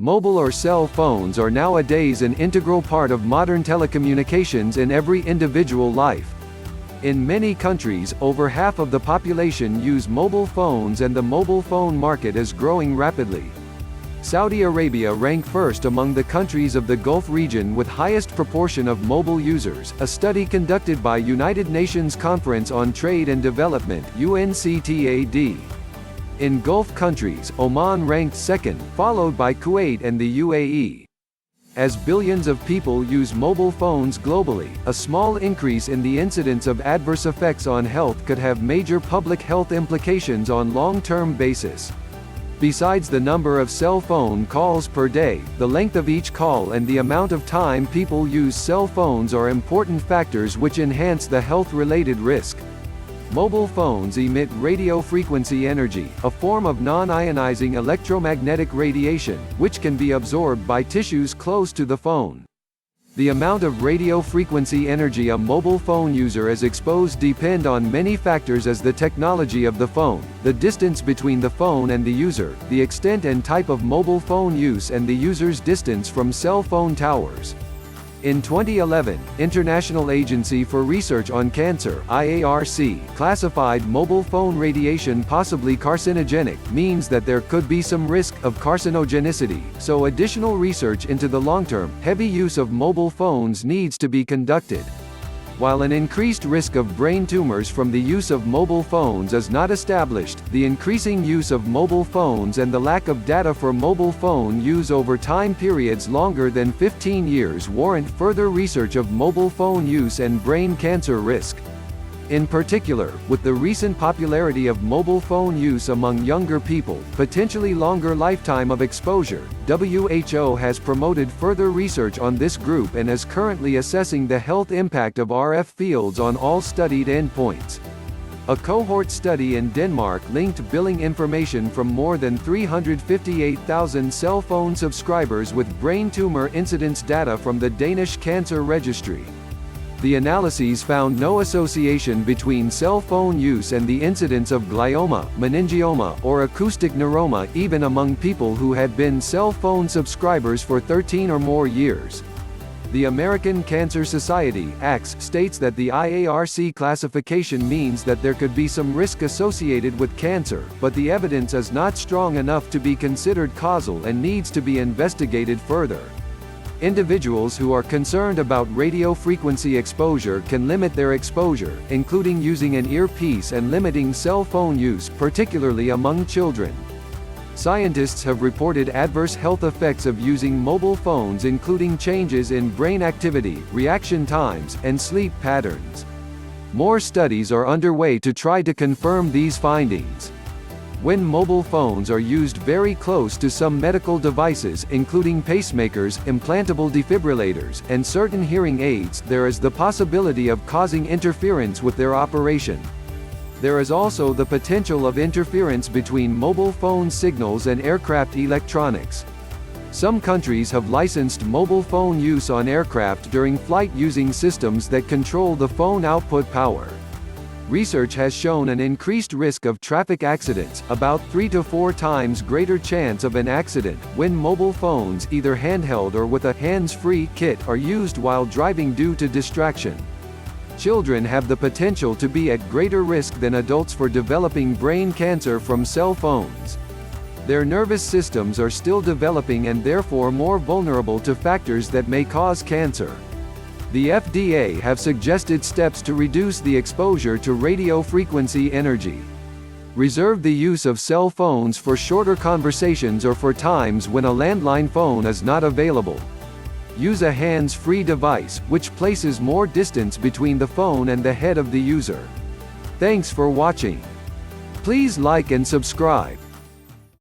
Mobile or cell phones are nowadays an integral part of modern telecommunications in every individual life. In many countries, over half of the population use mobile phones and the mobile phone market is growing rapidly. Saudi Arabia ranked first among the countries of the Gulf region with highest proportion of mobile users, a study conducted by United Nations Conference on Trade and Development (UNCTAD). In Gulf countries, Oman ranked second, followed by Kuwait and the UAE. As billions of people use mobile phones globally, a small increase in the incidence of adverse effects on health could have major public health implications on long-term basis. Besides the number of cell phone calls per day, the length of each call and the amount of time people use cell phones are important factors which enhance the health-related risk. Mobile phones emit radio frequency energy, a form of non-ionizing electromagnetic radiation, which can be absorbed by tissues close to the phone. The amount of radio frequency energy a mobile phone user is exposed depend on many factors as the technology of the phone, the distance between the phone and the user, the extent and type of mobile phone use and the user's distance from cell phone towers. In 2011, International Agency for Research on Cancer (IARC) classified mobile phone radiation possibly carcinogenic, means that there could be some risk of carcinogenicity, so additional research into the long-term, heavy use of mobile phones needs to be conducted. While an increased risk of brain tumors from the use of mobile phones is not established, the increasing use of mobile phones and the lack of data for mobile phone use over time periods longer than 15 years warrant further research of mobile phone use and brain cancer risk. In particular, with the recent popularity of mobile phone use among younger people, potentially longer lifetime of exposure, WHO has promoted further research on this group and is currently assessing the health impact of RF fields on all studied endpoints. A cohort study in Denmark linked billing information from more than 358,000 cell phone subscribers with brain tumor incidence data from the Danish Cancer Registry. The analyses found no association between cell phone use and the incidence of glioma, meningioma, or acoustic neuroma even among people who had been cell phone subscribers for 13 or more years. The American Cancer Society (ACS) states that the IARC classification means that there could be some risk associated with cancer, but the evidence is not strong enough to be considered causal and needs to be investigated further. Individuals who are concerned about radio frequency exposure can limit their exposure, including using an earpiece and limiting cell phone use, particularly among children. Scientists have reported adverse health effects of using mobile phones including changes in brain activity, reaction times, and sleep patterns. More studies are underway to try to confirm these findings. When mobile phones are used very close to some medical devices including pacemakers, implantable defibrillators, and certain hearing aids, there is the possibility of causing interference with their operation. There is also the potential of interference between mobile phone signals and aircraft electronics. Some countries have licensed mobile phone use on aircraft during flight using systems that control the phone output power. Research has shown an increased risk of traffic accidents, about 3 to 4 times greater chance of an accident, when mobile phones, either handheld or with a hands-free kit, are used while driving due to distraction. Children have the potential to be at greater risk than adults for developing brain cancer from cell phones. Their nervous systems are still developing and therefore more vulnerable to factors that may cause cancer. The FDA have suggested steps to reduce the exposure to radio frequency energy. Reserve the use of cell phones for shorter conversations or for times when a landline phone is not available. Use a hands-free device, which places more distance between the phone and the head of the user. Thanks for watching. Please like and subscribe.